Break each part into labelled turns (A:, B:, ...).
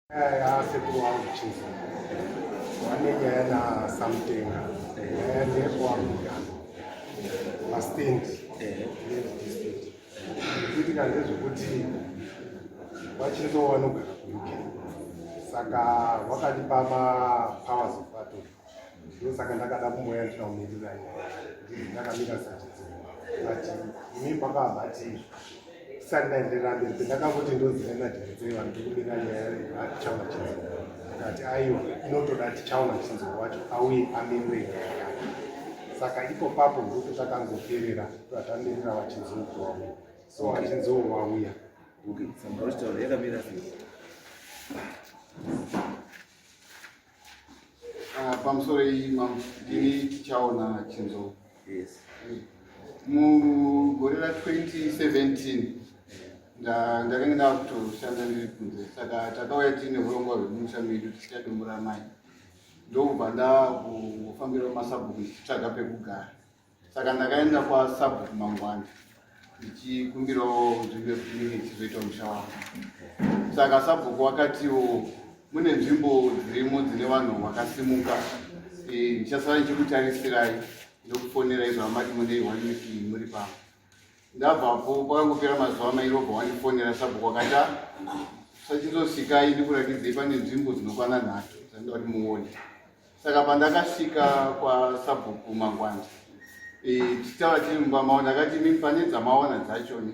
A: Sekuru wangu chizi wanengena something nekwamunyana mastendi district kuitika ndezvekuti wachinzowanogara kuuk saka wakatipa mapowers of attorney ndosaka ndakada kumboya ndinaumirira nyaya ndakamira sachizi but imi pakabati sandaenderera mberi pendakangoti ndozivaina dhiretseva ndikumira nyaya atichaona chinziro akati aiwa inotoda tichaona chinziro wacho auye amirire nyaya yake saka ipo papo ndoto takangoperera tatandirira wachinziro wauya so wachinziro wauya
B: pamusoro ndini tichaona chinziro mugore ra2017 ndakanga ndakutoshanda ndiri kunze saka takauya tiine urongwa hwemusha medu tichichadomura mai ndokubva ndakufambirawo masabhuku ndichitsvaga pekugara saka ndakaenda kwasabhuku mangwana ndichikumbirawo nzvimbo yekuti ndinge chizoitawo musha wavo saka sabhuku wakatiwo mune nzvimbo dzirimo dzine vanhu vakasimuka ndichasara ndichikutarisirai ndokufonerai zvamati munei wanyuki muri pamwe ndabvapo kwakangopera mazuva mairi obva wandifonera sabhuku wakati sachizosvikai ndikurakidzei pane nzvimbo dzinokwana 3 dzandida kuti muone saka pandakasvika kwasabhuku mangwanda tichitaura tiri mumba mavo ndakati mimi pane dzamaona dzachoni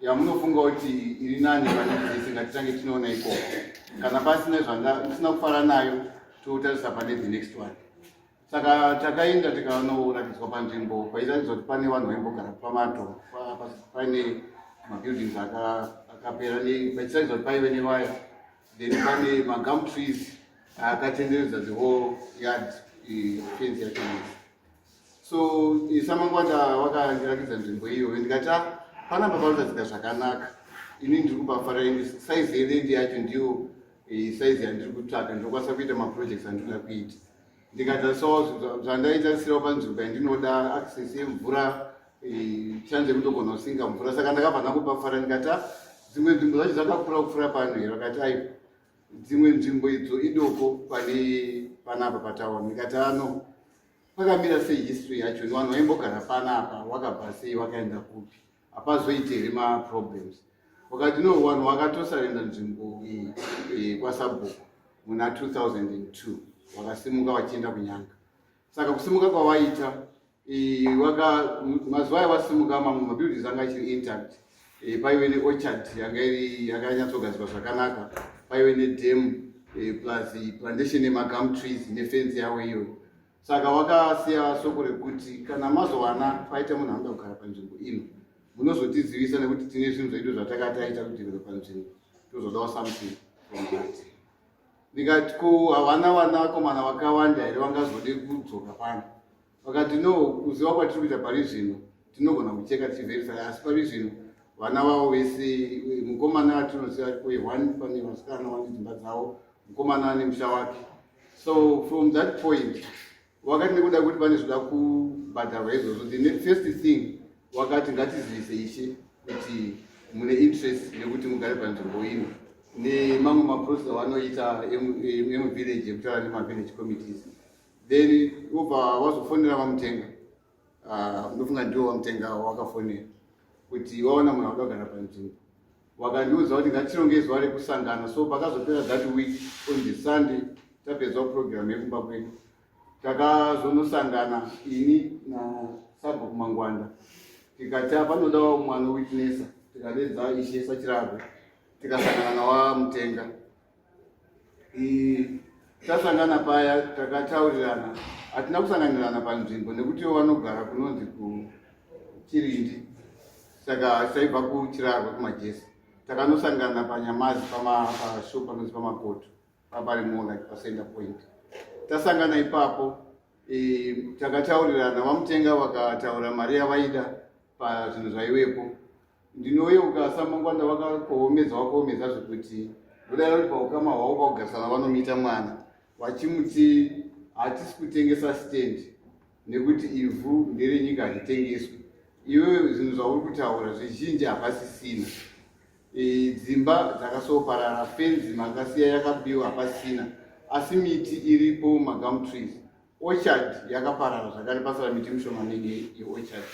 B: yamunofunga kuti iri nani pane dzese ngatitange tinoona ikoko kana pasina zvandisina kufara nayo totarisa pane the next one saka takaenda tikanoratidzwa panzvimbo paitaridzwa kuti pane vanhu vaimbogara pamato pane mabuildings akapera pachitaridzwa kuti paive newaya then pane magum trees akatenderedza the whole yard fence yacho so samangwanda wakandirakidza nzvimbo iyoyo ndikati panapa parikutadzika zvakanaka ini ndiri kubafara saizi yerendi yacho ndiyo saizi yandiri kutsvaka ndinokwanisa kuita maprojects andinoda kuita ndikatasawo zvandaitarisirawo panzvimbo yandinoda access yemvura chance kutogona kusinga mvura saka ndakabva ndangobafara ndikati dzimwe nzvimbo zacho dzakakura kupfuura pano here vakati aipo dzimwe nzvimbo idzo idoko panapa pataoni ndikati pakamira sei history yacho nevanhu vaimbogara panapa wakabva sei wakaenda kupi hapazoite here maproblems wakati vanhu vakatosarenda nzvimbo kwasabhuku muna 2002 wakasimuka vachienda kunyanga saka kusimuka kwavaita mazuva ayavasimuka mamwe mabuildings anga achiri intact paive neorchard yakanyatsogadzirwa zvakanaka paive nedam plus plantation yemagum trees nefensi yavo iyoyo saka wakasiya soko rekuti kana mazowana paita munhu anoda kugara panzvimbo ino munozotizivisa nekuti tine zvinhu zvedu zvatakataita kudevelopa nzvimbo tozodawo something from that ndikati ko havana vanakomana vakawanda here vangazode kudzoka pano vakati no kuziva kwatiri kuita pari zvino tinogona kucheka tichiverify asi pari zvino vana vavo vese mukomana atinoziva one pane vasikana vane dzimba dzavo mukomana ane musha wake so from that point wakati nekuda kuti pane zvoda kubhadharwa izvozvo the first thing wakati ngatizivise ishe kuti mune interest nekuti mugare panzvimbo ino nemamwe maprocess avanoita emuvillage ekutaura nemavillage committees then ubva wazofonera vamutenga ndofunga ndiwo vamutenga wakafonera kuti waona munhu auda kugara panzvimbo wakandiudza kuti ngatironge zuva rekusangana so pakazopera that week on the Sunday tapedzawo program yekumba kwedu takazonosangana ini nasabhuku mangwanda tikati panodawo mwana witnessa tikadedza ishe sachirabwe tikasangana nawamutenga tasangana paya takataurirana hatina kusanganirana panzvimbo nekuti vanogara kunonzi kuchirindi saka taibva kuchirarwa kumajesi takanosangana panyamazi pamasho panonzi pamakoto papari more like pacenter point tasangana ipapo takataurirana vamutenga vakataura mari yavaida pazvinhu zvaivepo ndinoyeuka samangwanda wakaomedza zvekuti kudai uri paukama hwavo pakugarisana vanomita mwana vachimuti hatisi kutengesa stand nekuti ivhu nderenyika haritengeswi iwewe zvinhu zvauri kutaura zvizhinji hapasisina dzimba dzakasoparara, fenzi makasiya yakabiwa pasina, asi miti iripo, magum trees. Orchard yakaparara zvakare, pasara miti mishomanene yeorchard.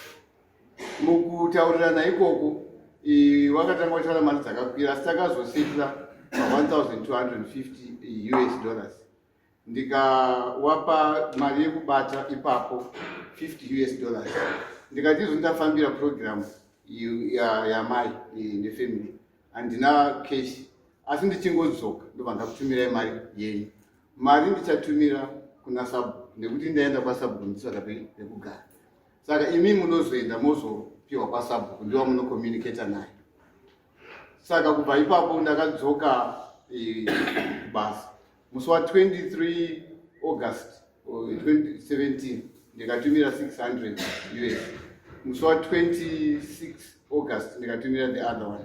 B: Mukutaurirana ikoko wakatanga kutaura mari dzakakwira, asi takazosetla $1,250. Ndikawapa mari yekubata ipapo $50. Ndikati izvo ndafambira program yamai nefamily, handina cash, asi ndichingodzoka ndobva ndakutumirai mari yenyu. Mari ndichatumira kuna sub nekuti ndaenda kwasub ndisaka pekugara. Saka imi munozoenda mozopiwa kwasub, ndiwa munokommunicata naye. Saka kubva ipapo ndakadzoka kubasa. Musi wa 23 August 2017 ndikatumira $600. Musi wa 26 August ndikatumira the other one.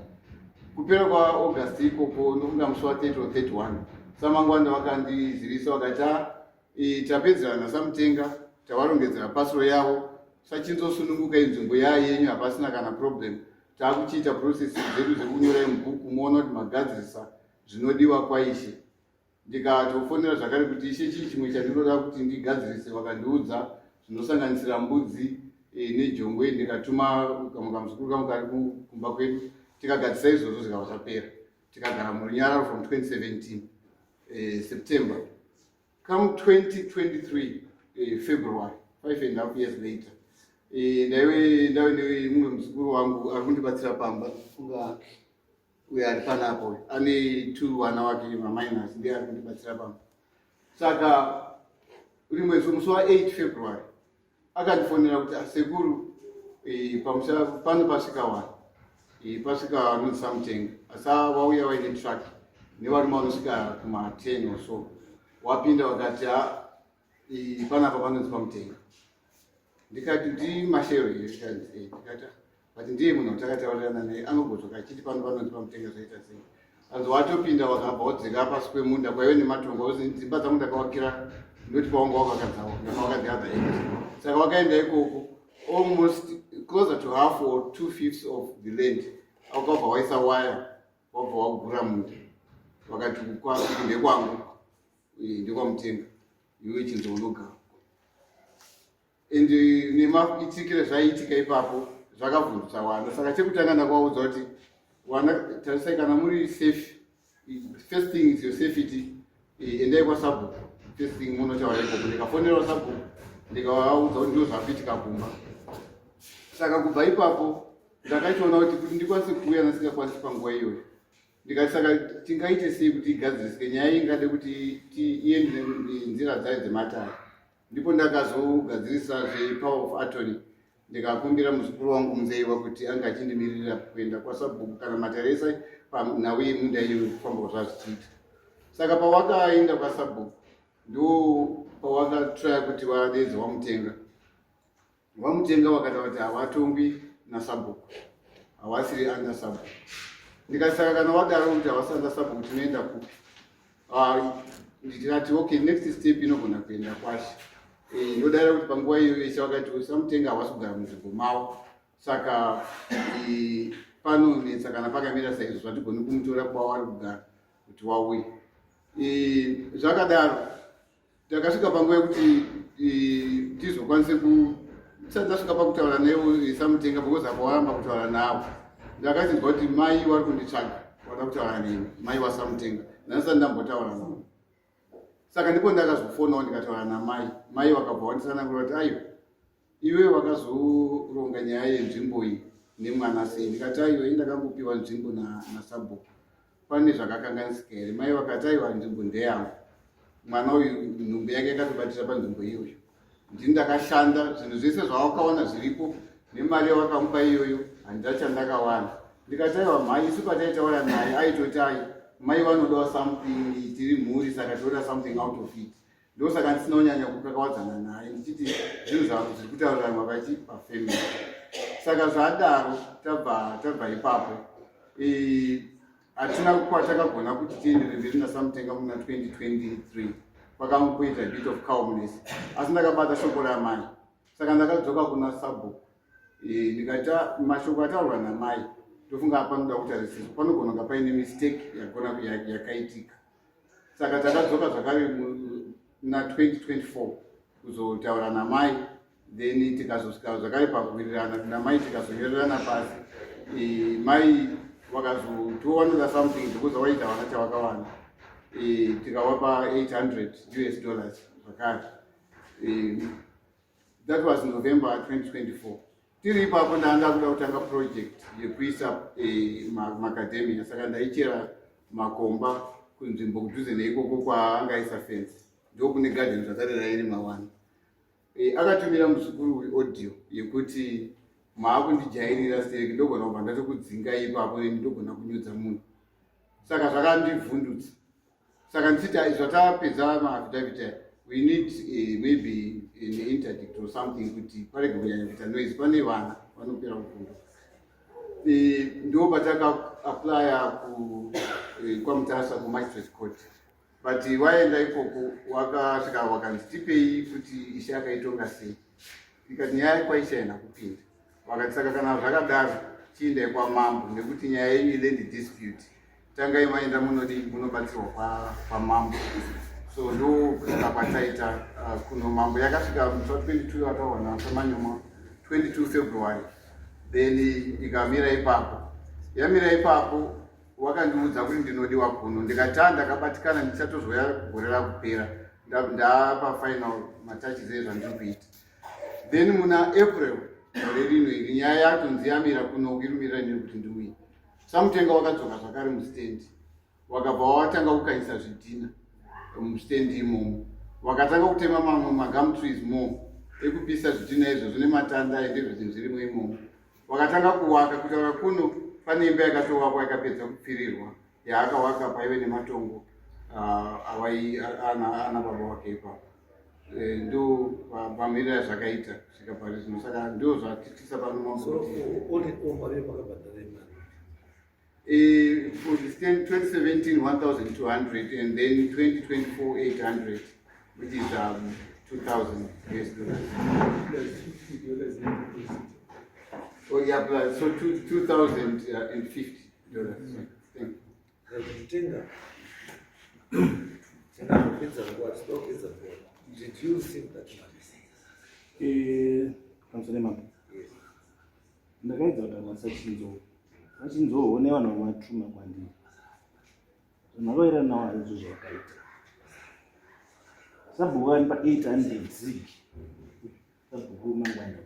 B: Kupera kwa August ikoko ndofunga musi wa 30 or 31 samangwanda vakandizivisa vakati tapedzerana samutenga, tavarongedzera pasiro yavo, sachinzosununguka inzvimbo yenyu, hapasina kana problem. Taakuchiita process dzedu dzekunyorai mubhuku, muona kuti magadzirisa zvinodiwa kwaishe. Ndikatofonera zvakare kuti ishe chii chimwe chandinoda kuti ndigadzirise, vakandiudza zvinosanganisira mbudzi nejongwe. Ndikatuma kamuzukuru kangu kari kumba kwedu, tikagadzisa izvozvo zvikava zvapera. Tikagara murunyararo from 2017 September. Come 2023 February, 5.5 years later, ndaive mumwe muzukuru wangu ari kundibatsira pamba, funga uyo ari panapo ane 2 vana wake maminors, ndiye ari kundibatsira pamba. Saka rimwe musi wa 8 February akandifonera kuti sekuru, pano pasvika vanhu, pasvika vanhu samutenga, asi vauya vaine truck nevarume vanosvika kuma10 or so. Wapinda wakati panapa panonzi pamutenga. Ndikati ndimashero here, ndikati but ndiye munhu watakataurirana naye, anogotsoka achiti pano panonzi pamutenga zvoita sei. Anzi watopinda wakabva wodzika pasi kwemunda, kwaive nematongo, dzimba dzamunda kawakira ndoti pawanga wakakadzawo wakadhiadha ende. Saka wakaenda ikoko almost closer to half or 2/5 of the land. Wakabva waisa waya, wabva wagura munda, wakati ndekwangu, ndekwamutenga, iwe chinzonogara. Ende nemaitikire zvaiitika ipapo zvakavhundutsa vana. Saka chekutanga ndakavaudza kuti vana, tarisai kana muri safe, first thing is your safety. Endai kwasabhuku, first thing munotaura ikoko. Ndikafonera sabhuku ndikavaudza kuti ndizvo zvapitika kumba. Saka kubva ipapo ndakachiona kuti ndikwanise kuuya nasingakwanisi panguva iyoyo. Ndikati saka tingaite sei kuti igadzirisike, nyaya ingade kuti iende nenzira dzayo dzematare. Ndipo ndakazogadzirisa zvepower of attorney, ndikakumbira muzukuru wangu munzeiwa kuti anga achindimiririra kuenda kwasabhuku kana matare ese nhau yemunda iyo kufamba zvazvichiita. Saka pawakaenda kwasabhuku ndo pawakatraya kuti vadedze wamutenga. Wamutenga vakataura kuti havatongwi nasabhuku, havasiri under sabhuku. Ndikasaka kana wadaro kuti havasanda sabhuku tinoenda kupi? Ndikati okay, next step inogona kuenda kwashe. Ndodara kuti panguva iyo yeshe vakati samutenga havasi kugara munzvimbo mavo, saka panonetsa kana pakamira saizvo zvatigoni kumutora kwavari kugara kuti wauye. Zvakadaro takasvika panguva yekuti tizokwanise tisati tasvika pakutaura nevo samutenga, because apawaramba kutaura navo ndakachinzwa kuti mai vari kunditsvaga, vada kutaura neni, mai wasamutenga. Ndandisati ndambotaura navo. Saka ndipo ndakazofonawo ndikataura namai. Mai vakabva vanditsanangura kuti aiwa, iwe wakazoronga nyaya yenzvimbo iyi nemwana sei? Ndikati aiwa, ndakangopiwa nzvimbo nasabhuku, pane zvakakanganisika here? Mai vakati aiwa, nzvimbo ndeyangu, mwana uyu nhumbi yake yakatobatira panzvimbo iyoyo, ndini ndakashanda, zvinhu zvese zvawakaona zviripo nemari yawakamupa iyoyo handina chandakawana. Ndikati aiwa mai, isu pataitaura naye aitoti mai vanodawo something, tiri mhuri, saka toda something out of it. Ndosaka ndisina kunyanya kukakawadzana naye, ndichiti zvinhu zviri kutaurirana pachi pafamily. Saka zvadaro tabva ipapo hatina kwatakagona kuti tiendere mberi nasamutenga muna 2023. Pakamboita bit of calmness, asi ndakabata shoko ramai. Saka ndakadzoka kuna sabhuku, ndikaita mashoko ataurwa namai ndofunga panoda kutarisisa panogona kunga paine mistake yakaitika. Saka takadzoka zvakare na 2024 kuzotaura namai, then tikazosvika zvakare pakuwirirana namai tikazonyorerana pasi. Mai wakazotowanira something because waita vana chavakawana, tikawapa $800 zvakare. That was November 2024. Tiri ipapo ndanga kuda kutanga project yekuisa macadamia, saka ndaichera makomba kunzvimbo kudhuze neikoko kwaangaisa fence, ndokune garden zvakarera iri mawani. Akatumira muzukuru weaudio yekuti maakundijairira seki ndogona kubva ndatokudzinga ipapo ndogona kunyudza munhu. Saka zvakandivhundutsa. Saka ndichiti zvatapedza maafidavit aya, we need maybe an interdict or something kuti parege kunyanya kuita noise. Pane vana vanopera kuvhunduka. Ndo pataka-applya kwaMutasa kuMagistrate Court. But waenda ikoko wakasvika wakanditipei kuti ishe akaitonga sei. Ikati nyaya kwaisha ina kupinda. Wakati saka kana zvakadaro chiendai kwamambo nekuti nyaya yenyu land dispute. Tangai maenda munobatsirwa kwamambo. So ndo kusvika kwataita kuno mambo yakasvika musi 22 wataona samanyoma 22 February. Then ikamira ipapo. Yamira ipapo wakandiudza kuti ndinodiwa kuno. Ndikati ndakabatikana ndichatozouya kugorera kupera. Ndapa final mataches ezvandiri kuita. Then muna April rino iri nyaya yatonzi yamira kuno irumirira ndiri kuti ndiuye. Samutenga wakadzoka zvakare mustendi. Wakabva watanga kukaisa zvidhina mustendi imomo. Wakatanga kutema mamwe magum trees mo ekupisa zvidhina izvo zvine matanda endezvezvinhu zvirimo imomo. Wakatanga kuwaka kutaura kuno pane imba yakatowakwa yakapedza kupfirirwa yaakawaka paive nematongo ana baba wake ipapo. Ndo pamirira zvakaita kusvika parizvino. Saka ndo zvatitisa pano mambo. For the 2017 $1,200 and then 2024 $800, which is $2,000 US. Oh yeah, plus so $2,050. Thank you.
C: Did you think that money?
D: Councilor, ndakaedza kutamasa chinzowo nevanhu vamatuma kwandiri zvinovaira nawo izvo zvakaita sabhuku vanipa 800 zig sabhuku mangwana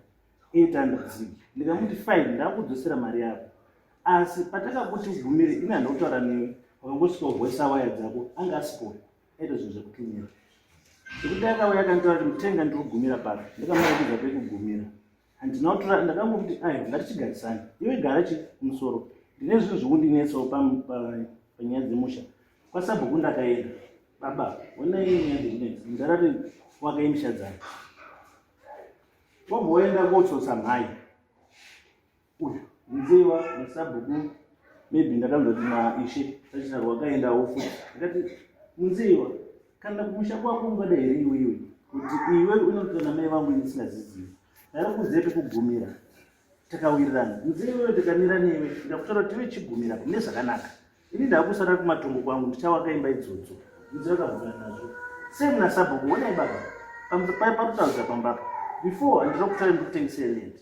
D: 800 zig ndikamuti fine ndakudzosera mari yako asi patakakuti ugumire ine handokutaura newe wakangosvika kuvhoisa waya dzako anga asipori aita zvinhu zvekutumira zvekuti akauya akantaura kuti mutenga ndiri kugumira pano ndikamarakidza pekugumira handinautora ndakangokuti ngatichigarisani iwe gara chimusoro ndine zvinhu zvokundinetsawo panyaya dzemusha kwasabhuku ndakaenda baba onai nyaya dzendinedzi ndarati wakaimishadzana womboenda kotsotsa mhai uyu nzeiwa nesabhuku maybe ndakanzoti maishe tachita rwakaendawo futi ndakati munzeiwa kana kumusha kwako ungada here iwewe kuti iwe unotora mai vangu ndisingazizivi ndari kuzive pekugumira takawirirana nzeiwewe tikamira newe ndakutaura tive chigumira kune zvakanaka ini ndakusara kumatongo kwangu ndichawakaimba idzodzo nzeiwa akabvura nazvo sei muna sabhuku onai baba patutaudza pambapa before handira kutaura ndikutengesei land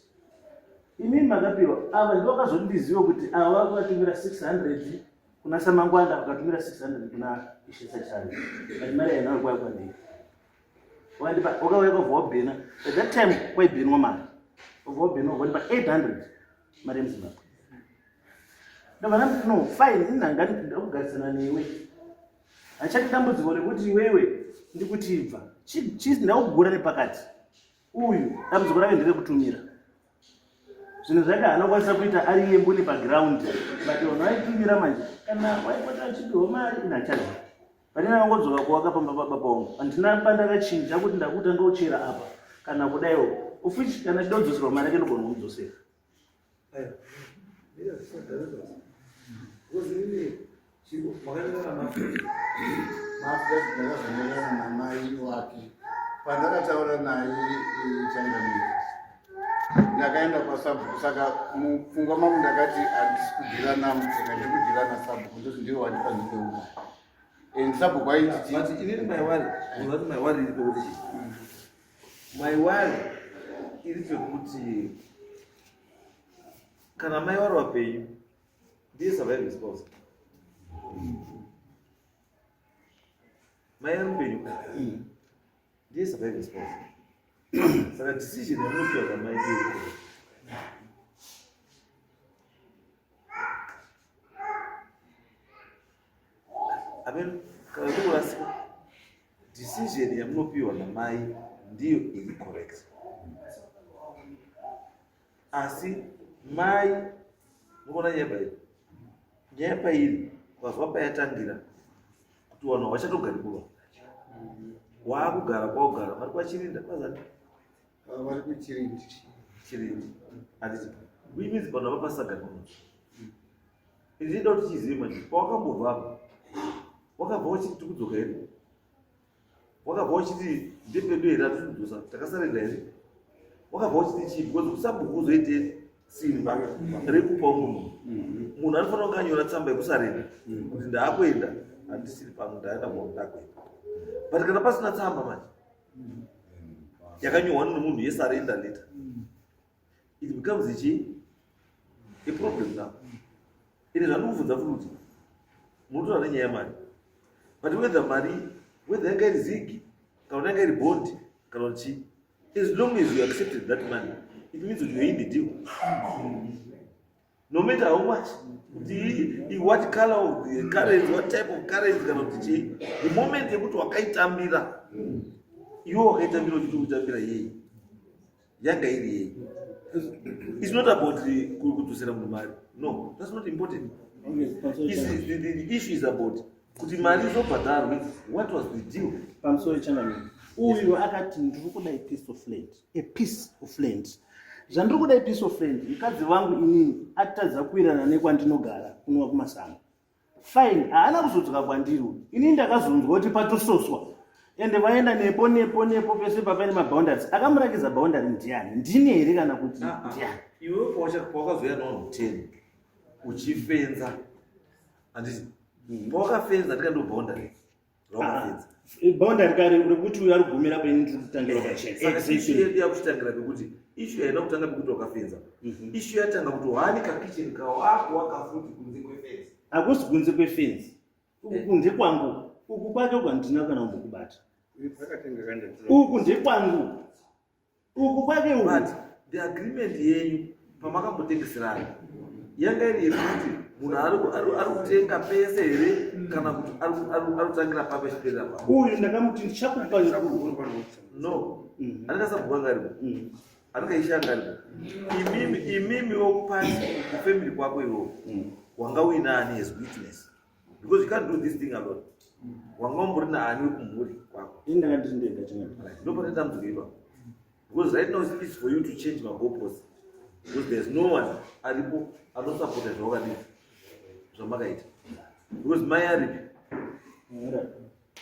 D: imini makapiwa ava ndovakazondiziva kuti ava vakatumira 600 kuna samangwanda vakatumira 600 kuna ishesachari but mari yainayo kwaya kwandiri wakauya kwavhawabhena at that time kwaibhenwa mari vhawabhena wakwandipa 800 mari yemuzimbabwe ndabva ndamiti no fine inhangani ndakugarisana newe hachati dambudziko rekuti iwewe ndikutibva ndakugura nepakati uyu dambudziko rake nderekutumira zvinhu zvake haana kwanisa kuita ari yemboni paground but vanhu vaitumira manje kana waipota achipiwa mari inachazi panina vangodzoka kuwaka pamba baba wangu handina pandakachinja kuti ndakuta ndochera apa kana kudaiwo ufichi kana chida kudzosera mari yake ndogona kumudzosera
B: namai wake pandakataura naye changamiri ndakaenda pasabhuku. Saka mupfungwa mangu ndakati handisi kudhira namutenga, ndiri kudhira nasabhuku, ndozi ndiro wandipa nzvimbo. And sabhuku aiti
C: but inini maiwari unoti maiwari iri pekuti maiwari iri pekuti kana maiwari wapenyu ndiye survival spouse. Mai ari mupenyu ndiye survival spouse. Saka decision yamunopiwa kamai ndiyo. Amen. Kana ndokurasika decision yamunopiwa namai ndiyo iri correct. Asi mai munoona nyaya pairi kwazva payatangira kuti vanhu havachatogari kuva waakugara kwaugara vari kwachirinda kwazani
B: vari kuchirindi
C: chirindi handiti uimidzi pano vapa pasagari kuno. Ndinoda kuti chizive manje pawakambobva wakabva uchiti tikudzoka here, wakabva uchiti ndepedu here hatiri kudzosa takasarenda here, wakabva uchiti chii because kusabhuku uzoite simba rekupa umwe munhu anofanira kunge anyora tsamba yekusarenda kuti ndaakuenda handisiri pano ndaenda kuno ndakuenda. But kana pasina tsamba manje yakanyorwa nemunhu yesarenda letter, it becomes a problem now. Ine zvandikubvunza futi kuti munotora nenyaya yemari, but whether yanga iri zigi kana kuti yanga iri bond kana kuti chii, as long as you accepted that money it means that you are in the deal. No matter how much, what color of the currency, what type of currency kana kuti chii, the moment yekuti wakaitambira iwe wakaitambira uchiti kutambira yei yanga iri yei. It's not about kudzosera munhu mari. No, that's not important. The issue is about kuti mari izobhadharwe. What was the deal?
D: Pamusoro chanamini uyu akati ndiri kuda a piece of land. Zvandiri kuda piece of land, mukadzi vangu inini atadza kuirana nekwandinogara kunova kumasanga. Fine, haana kuzodzoka kwandiri. Inini ndakazonzwa kuti patososwa ende vaenda nepo pese papaine maboundaries. Akamurakidza boundary ndiani? Ndini here kana kuti ndiani?
C: Iwe pawakazoya nawo 10 uchifenza handiti pawakafenza ndikando boundary rawakafenza
D: boundary kare uri kuti uyu ari kugumira paini ndiri kutangira pachena.
C: Saka issue yedu yakuchitangira pekuti issue yaina kutanga pekuti wakafenza. Issue yatanga kuti wani kakicheni kawo ako wakafuti kunze kwefenzi.
D: Hakusi kunze kwefenzi, uku ndekwangu, uku kwake kwandina kana kumbokubata. Uku ndekwangu, uku kwake uku.
C: But the agreement yenyu pamakambotengeserana yanga iri yekuti munhu ari kutenga pese here kana kuti ari kutangira pape chiperera pa.
D: Uyu ndakamuti ndichakupa
C: no andikasabhuka ngaripo andikaishanga ngaripo imimi wokupasi kufamily kwako iwo wanga uinaani as witness because you can't do this thing alone. Wanga umbori naani wekumhuri kwako
D: indakati ndega changa
C: ndopane dambudziko ipapo because right now it's for you to change my goalposts because there's no one aripo anosapota zvawakadii zvamakaita because mai aripi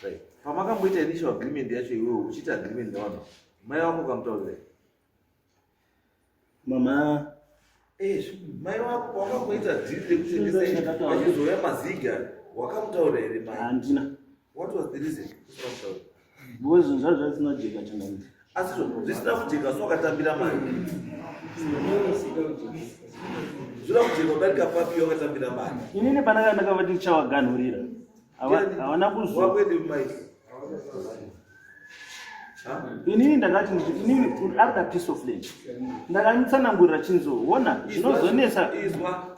C: right. Pamakamboita initial agreement yacho iwewe uchiita agreement nevanhu mai wako ukamutaurira
D: mama
C: mai wako wakamboita deal yekuti achizoya maziga wakamutaurira here mai?
D: handina.
C: What was the reason?
D: Because zvinhu zvisina kujeka changamini.
C: Asi zvisina kujeka so wakatambira mari zvina kujeka udarika papi wakatambira mari.
D: Inini panaka ndakava ndichawaganhurira havana kuzwa
C: wakwende mai
D: inini ndakati inini arida piece of land ndakanitsanangurira chinzoona zvinozonesa
C: izwa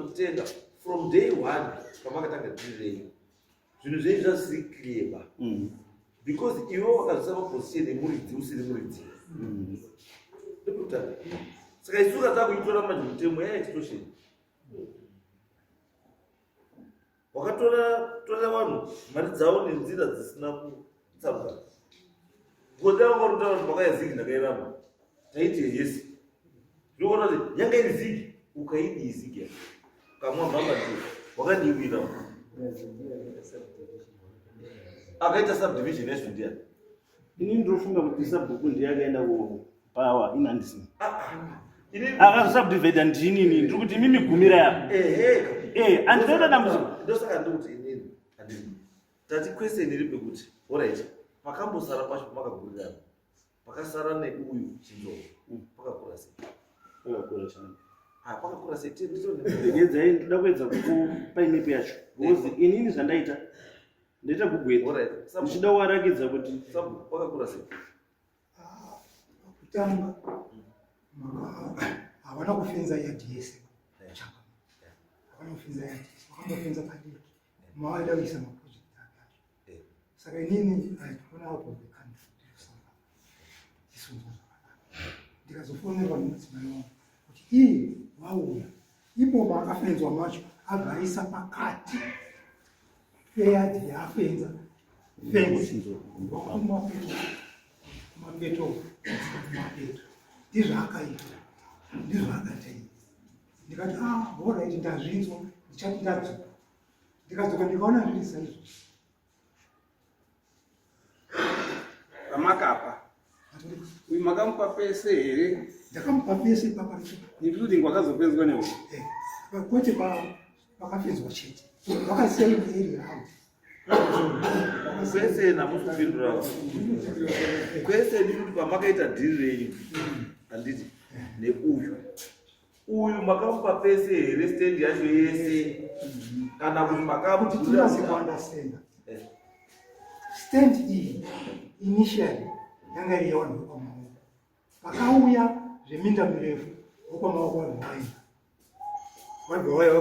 C: mutenga from day one pamakatanga tirirei zvinhu zvenyu zvasiri clear because iwe wakazisa maposition emuridzi usiri muridzi ndokutanga saka isuka takuitora manje mutemo yaextortion wakatora vanhu mari dzavo nenzira dzisina kutsamwa ngoda vanga rutaura kuti pakaya zigi ndakairamba taiti yesi ndinoona kuti yanga iri zigi ukaidi izigi ya kamwa mhamba ndiyo wakadiwira akaita subdivision yacho ndiani
D: Ini ndofunga kuti sabhuku ndiye akaenda kupawa inandisini.
C: Ini
D: Akasubdivide ndinini ndiri kuti mimi gumira yapo. Andinoda dambudziko.
C: Ndosaka ndikuti inini handini. Tati question iri pekuti, alright, pakambosara pacho pamakagurira. Pakasara neuyu chinzou. Pakakura sei?
D: Pakakura chana.
C: Pakakura sei? Ndito
D: Ndegedzai ndoda kuedza kupainepi yacho. Because inini zvandaita ndaita kugweta.
C: alright.
D: Ndichida kuwarakidza kuti
C: Sabu pakakura sei?
E: Kutanga havana kufenza yadhi yese havana kufenza yadhi yese vakandofenza padiki mavaida kuisa maprojekti akacho saka inini aitona out of the country ndirikusanga chisunzo zvakanaka ndikazofonerwa nemadzimai wangu kuti iyi vauya imomo akafenzwa macho agarisa pakati peyadhi yaafenza fenzi wakumapeto kumapeto ndizvo akaita ndizvo akataita ndikati alright ndazvinzwa ndichati ndadzoka ndikadzoka ndikaona zviri saizvo
F: pamakapa uyu makamupa pese here?
E: ndakamupa pese paparicho
F: ndikuti ngwakazopenzwa newe
E: kwete pakafenzwa chete vakasiya imwe eri ravo
C: Kwese namukupindura. Kwese ndikuti pamakaita dhiri renyu. Handiti neuyu. Uyu makamupa pese here stand yacho yese. Kana kuti
E: kuti
C: makamugurira
E: tinyazi kuandastenda stand iyi initially yanga iri yavanhu vokwamaoko pakauya zveminda mirefu vokwamaoko varwaina varwawaya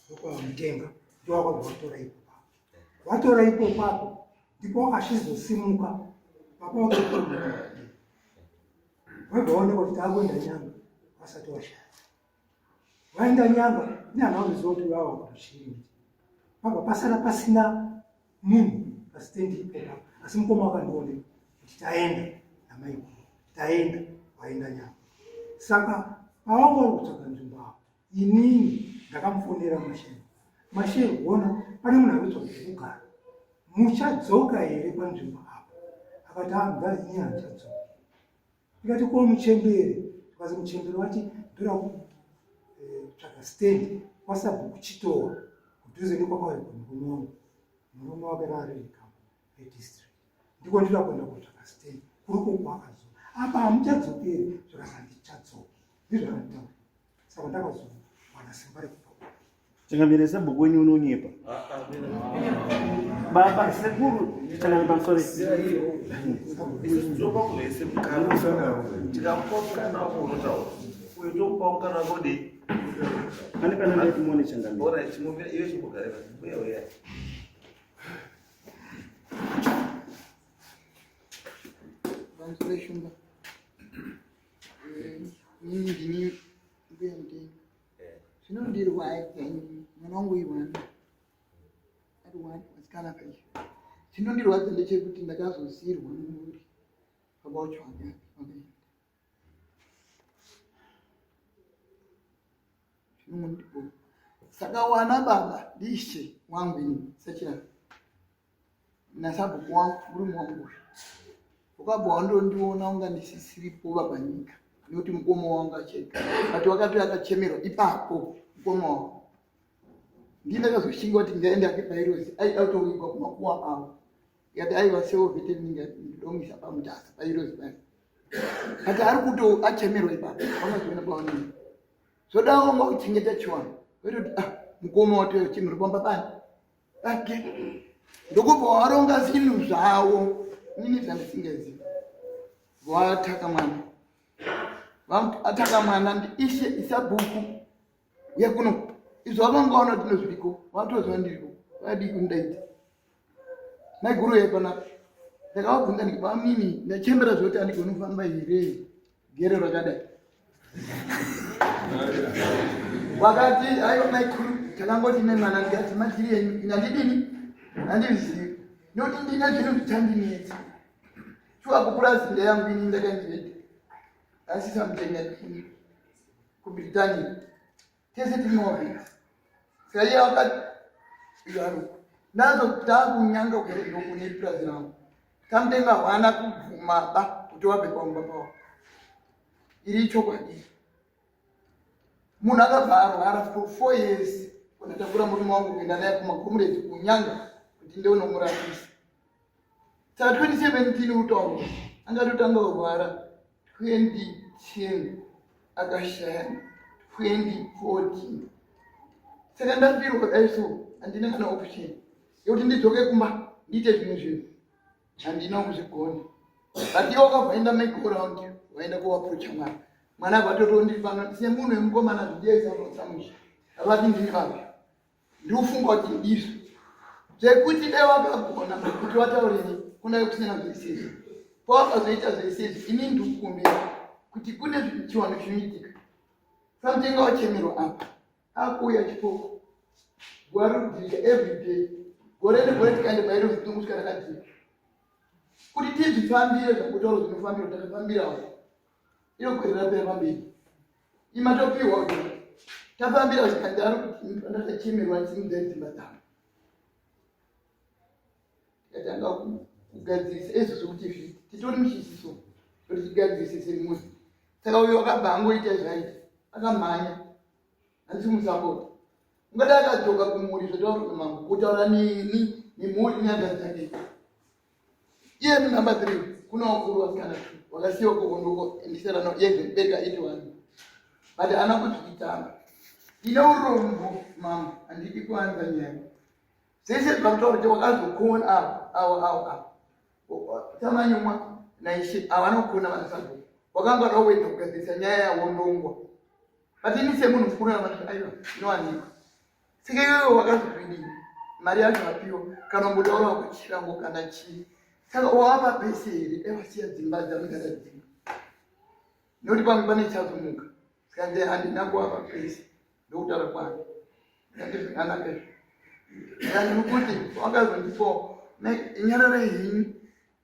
E: vokwamutenga ndovakabva vatora ipo vatora ipo papo ndipo vakachizosimuka papa vakatoa vabva vaonekwa kuti akuenda nyanga vasati vashaya vaenda nyanga nehanhu vanoziva kuti vava kutochiringi pabva pasara pasina munhu pasitendi ipopa asi mukoma vakandioneka kuti taenda namai taenda vaenda nyanga saka pavanga vari kutsvaga nzvimbo apo inini ndakamufonera masheru ona pane munhu arikutsvaga zvekugara muchadzoka here panzvimbo apo akati ngaini handichadzoka ndikati ko muchembere tikazi muchembere vati ndora kutsvaga stendi kwasabhuku chitowa kudhuze nekwakauya murume wake raaririkambo redistrict ndiko ndira kuenda kutsvaga stendi kuri kokwakazoka apa hamuchadzokeri zvakanzi handichadzoka ndizvo zvakanditaura saka ndakazowana simba rekupa
D: changamire sabhuku wenyu unonyepa. Baba sekuru changamire pamusoro.
C: Topa kunoise mukana. Tikamupa mukana wako unotaura. Uyu tokupa mukana wako dei.
D: Pane kana ndati muone changamire.
C: Alright, chimuvira iwe chimbogarira. Uya.
B: Translation. Ini ndini kuende. Zvinondirwa mwana wangu iwana. Ari wani wasikana kaizvo. Chinondirwadza ndechekuti ndakazosiyirwa muri baba wacho wakaenda. Zvinondipo. Saka wana baba ndishe wangu ini sechira. Nasabhuku wangu murume wangu. Ukabva wandondiona unga ndisisiripo baba nyika. Nekuti mukoma wanga cheka. Ati wakati akachemerwa ipapo mukoma wangu. Ndakazoshinga kuti ngaende akipairozi aitautoigwa kumakuwa avo yati aiva sewo veterininga ndomisa pamutasa pairozi pai ati ari kuto achemerwa ipapo vamazoona paonini zvodaonga kuchengeta chiwana vaitoti mukoma watochemerwa pamba pani ake ndokubva waronga zvinhu zvavo nini zvandisingazivi vataka mwana ataka mwana ndiishe isabhuku yakuno izvo vakangaona tino zviriko vatozva ndiriko vadi kundaita naiguru yepana ndakavabvunza ndikipa mimi ndachembera zvoti andigoni kufamba here gere rakadai wakati aiwa maikuru takangoti nemwana ndikati madhiri yenyu handidini handizivi nekuti ndine zvinhu zvichandinetsa shuwa kupurasinde yangu ini ndakandiredi asi samutenga kubritania tese tinoovita saiye wakati nazo takunyanga kune purazi rangu
G: tamtenga hawana kubvuma ba kuti wabve kwamba pawo. Iri chokwadi. Munhu akabva arwara for 4 years kunatakura murume wangu kuenda naye kumakomureti kunyanga kuti ndeunomurapisa. Saka 2017 utauro angatotanga kurwara 2010 akashaya 2014. Saka ndafirwa kudai so handina kana option yekuti ndidzoke kumba ndiite zvimwe zvinhu handina kuzvigona. But iwo wakabvaenda make around waenda kuapproacha mwana. Mwana vatotondifana semunhu wemukomana zvidyesa nosamusha avati ndini vapi ndiufunga kuti ndizvo zvekuti dai wakagona kuti wataureni kuna kusina zvisizvo pawakazoita zvisizvo ini ndikukumbira kuti kune chiwano chinoitika samutenga wachemerwa apa akuuya chipoko gore rikudhika everyday gore negore tikaende bairo zitungu rakadhika kuti tizvifambire zvakutaura zvinofambira takafambirawo inokwerera pera pamberi imatopiwa kuti tafambira zvikandaro kuti ndasachemerwa ndimudzaedzimba dzangu tikatanga kugadzirisa ezvo zvokuti titori muchisiso kuti tigadzirise semuzi. Saka uyo wakabva angoita zvaita akamhanya handisi musapoti ungadai akadzoka kumhuri zvotaura kumangu kutaura nini nemhuri nyanga dzake. Iye number 3 kuna wakuru wasikana 2 wakasiwa kukondoko endiserano yezvebeka 81 but ana kudzikitanga ine urombo mama handidi kuanza nyaya zvese zvakutaura kuti wakazokona awo tamanyumwa naishe avanokona vanasabhuku wakanga dawedza kugadzirisa nyaya yawondongwa but ini semunhu mukuru namati aiwa inowanikwa saka iwewe wakazozvidini mari yacho vapiwa kana mbotaura kuchirango kana chii. Saka wapa pese here evasiya dzimba dzamigara dzimba nekuti pamwe pane chazomuka saka nde handina kuwapa pese ndokutaura kwake andizvikanaka andikuti wakazondipo inyarara henyu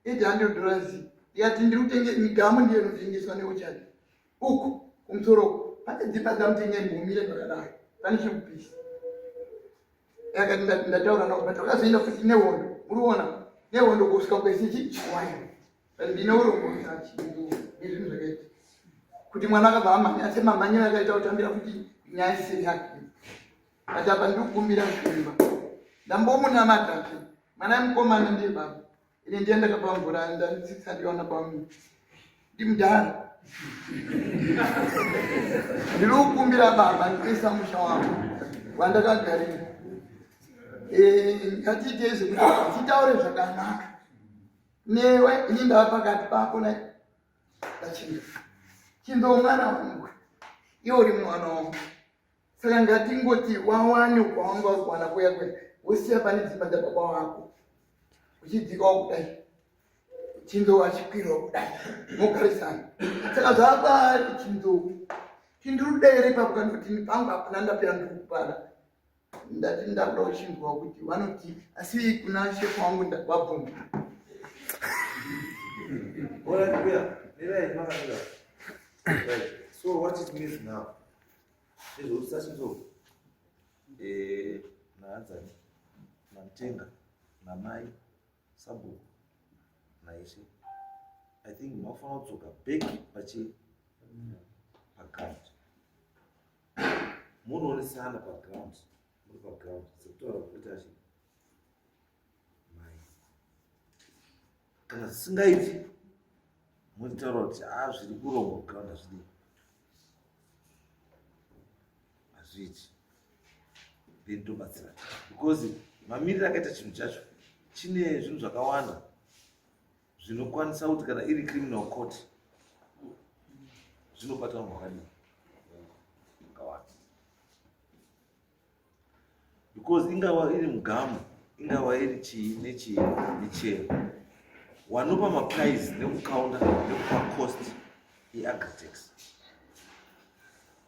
G: $800 ikati ndiri kutenge migamu ndiyo inotengeswa neuchati uku kumusoro pane dzimba dzamutenge mbumire zvakadaro pane chekupisa yakati ndataura nao but wakazoenda kuti nehondo muriona nehondo kusvika kwesichi chiwayo ndine urombo nachingu nezvinhu zvakaita kuti mwana akabva amhanya semamhanyiro akaita kutambira kuti nyaya isiri yake but apa ndikukumbira zvimba ndambomunamadhake mwana wemukomana ndiye baba ine ndiye ndakapa mvura ndandisadiwana pamu ndimudhara ndiri kukumbira baba ndikuisa musha wangu wandakagarira ngatiite izvi kuti titaure zvakanaka newe ini ndava pakati pako chindo mwana wangu iwe uri mwana wangu saka ngatingoti wawane kwawanga uri kuwana kuya kwena wosiya pane dzimba dzababa wako uchidzikawo kudai chindo wachikwirawo kudai mogarisana saka zvakari chindurudere papo kana kuti pangu hapana ndapera ndikukupara ndati ndakuda kuchinzwa kuti vanoti asi kuna shefu wangu ndabvuma.
C: Right. So what it means now is usasizo naanzani namtenga na mai sabu naishe I think mafana kutsoka back pachi account munhu unisana background sekutora kuti achi mai kana singaiti mutaura kuti zviri kurongwa ground hazviiti ndindobatsira because mamiriro akaita chinhu chacho chine zvinhu zvakawanda zvinokwanisa kuti kana iri criminal court zvinobata vanhu vakadii vakawanda because ingava iri mugamu ingava iri chii nechii nechero wanopa maprize nekukaunda nekupa cost yeagritex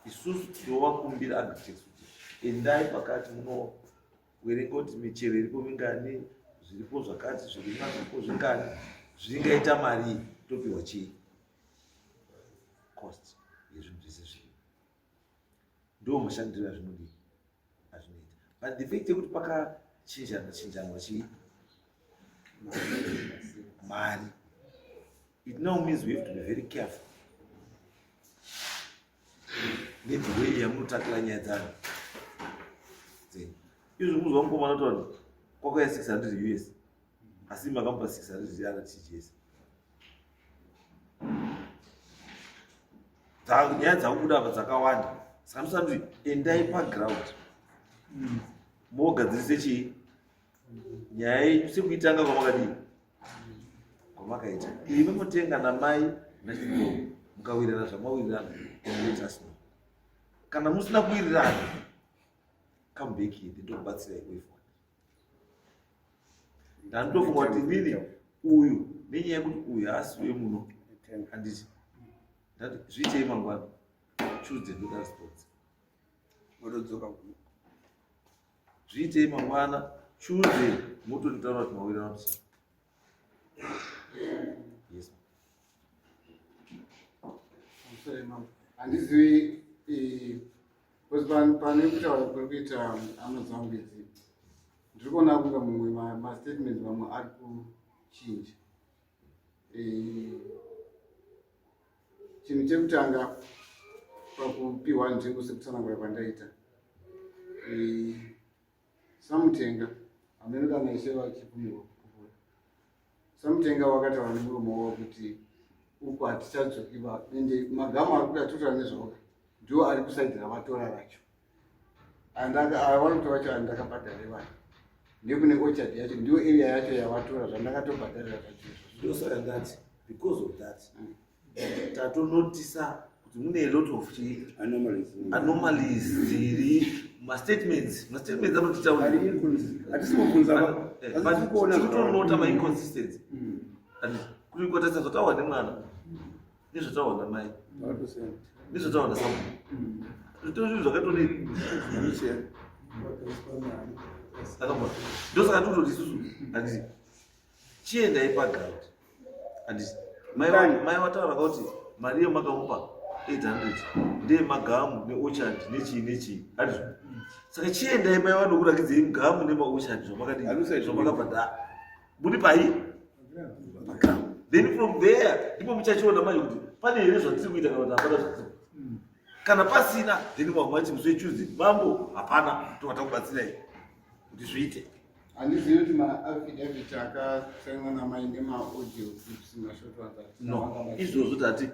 C: isusu tinovakumbira agritex kuti endai pakati munowerenga kuti michero iripo mingani zviripo zvakati zvirimwa zviripo zvingani zvingaita mari topiwa chii cost yezvinhu zvese zviri ndo mashandiro azvinodii azvinoita but the fact yekuti pakachinjanwa chii mari. It now means we have to be very careful. Nedzimwe yamunotakira nyaya dzano. Izvi kuzwa mukomana kuti kwakauya 600 US asi makamupa 600 ana TGS. Nyaya dzakubuda apa dzakawanda. Saka ndosati endai paground mogadzirise chii nyaya yenyu sekuitanga kwamakadii kwamakaita. Imi mutenga namai nachidomo mukawirirana zvamawirirana inoitasino. Kana musina kuwirirana come back here ndinokubatsirai way forward. Ndandofunga kuti nini uyu nenyaya yekuti uyu asiwe muno handiti ndati zviitei mangwana choose the local sports. Zviitei mangwana choose motonitaura kuti mawirirana kuti yes.
B: Handizivi pane kutaura kuri kuita amazambezi ndiri kuona kunga mumwe mastatement vamwe ari kuchinja. Chinhu chekutanga pakupiwa nzvimbo sekutsanangura kwandaita, Samutenga amene kana ishe vachibvumirwa kupfuura, Samutenga wakataura nemuromo wavo kuti uku hatichadzokiba ende magama ari kuti atotora nezvaoka ndiwo ari kusaidzira vatora vacho. Vanotora vacho andakabhadhare vanhu nekune orchard yacho ndiyo area yacho yavatora zvandakatobhadharira zvacho.
C: Ndosaka ndati because of that tatonotisa kuti mune a lot of anomalies dziri mastatements anotitaura tikutonota mainconsistency kuri kutatisa zvotaura nemwana nezvotaura namai nezvotaura nasamu zvitozvinhu zvakatodii akambona. Ndosaka ndikutoti isusu handiti chiendai paground handiti mai wataura kuti mari yemakamupa 800 ndeye magamu neorchard nechii handizvo. Saka chiendai mai vanokurakidzei gamu nemaorchard zvamakabhadhara muri pai paground. Then from there ndipo muchachiona manje kuti pane here zvatiri kuita kana kuti hapana zvatiri. Kana pasina then mwamati musoichuzi mambo hapana tokatakubatsirai kuti zviite.
B: Handizivi kuti maaffidavit akasainwa namai nemaaudio clips mashotwanza
C: no izvozvo tati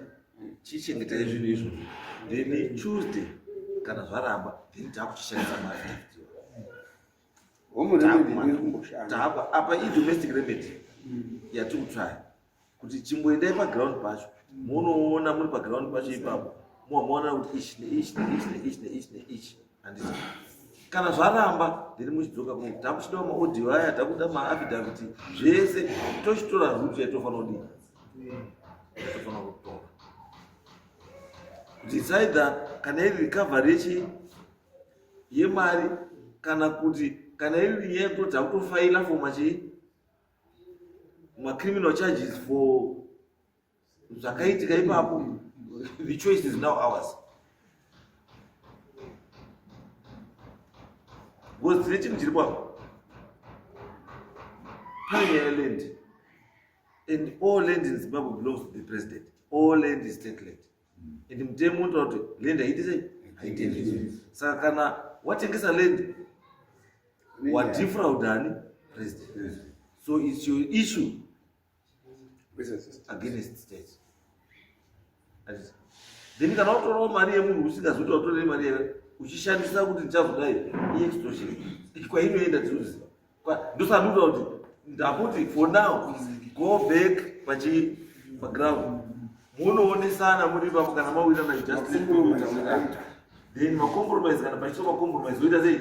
C: chichengetai zvinhu izvozvo then Tuesday kana zvaramba then takuchishandisa maaffidavit apa idomestic remedy yatiri kutsvaya kuti chimboendai paground pacho munoona muri paground pacho ipapo mumaona kuti ichi neichi handiti. Kana zvaramba then muchidzoka kungu takuchidawo maaudio aya takuda maaffidavit zvese tochitora ruti yatofanira kudii tofanira kutora kuti it's either kana iri recovery yemari kana kuti kana iri nyaya yekuti takutofaila for macriminal charges for zvakaitika ipapo. The choice is now ours. Because the chinhu chiri papo pane nyaya yeland and all land in Zimbabwe belongs to the president. All land is state land. And mutemo unotaura kuti land haiti sei haitengesi. Saka kana watengesa land wadefraudani president. So it's your issue against state. Then kana utorawo mari yemunhu usingazoti watorei mari yake uchishandisa kuti ndichazodai iextortion kwainoenda dzinoziva. Ndosaka ndinotaura kuti ndakuti for now go back paground munoonesana muri ipapo kana mawirirana justice then macompromise kana pachiitwa macompromise oita sei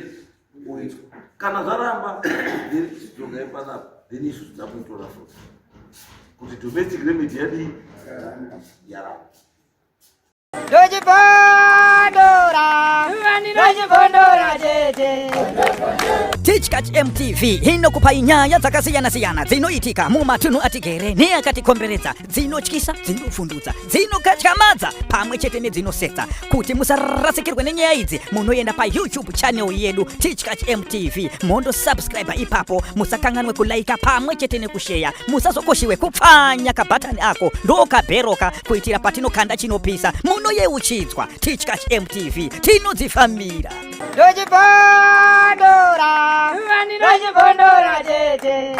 C: oitwa. Kana zvaramba then chidzokai panapa then isusu takuitora futi kuti domestic remedy yadii yaramba.
H: Teach Teachkach MTV inokupa inyaya dzakasiyana-siyana dzinoitika mumatunhu atigere neakatikomberedza, dzinotyisa, dzinofundutsa, dzinokatyamadza pamwe chete nedzinosetsa. Kuti musarasikirwe nenyaya idzi, munoenda pa YouTube channel yedu Teachkach MTV, mondo subscribe ipapo, musakanganwe kulaika pamwe chete nekushare, musazokoshiwe kupfanya kabhatani ako ndokabheroka kuitira patinokanda chinopisa munoyeuchidzwa. Teachkach MTV tinodzifambira.
I: Dojipondora, dojipondora jeje.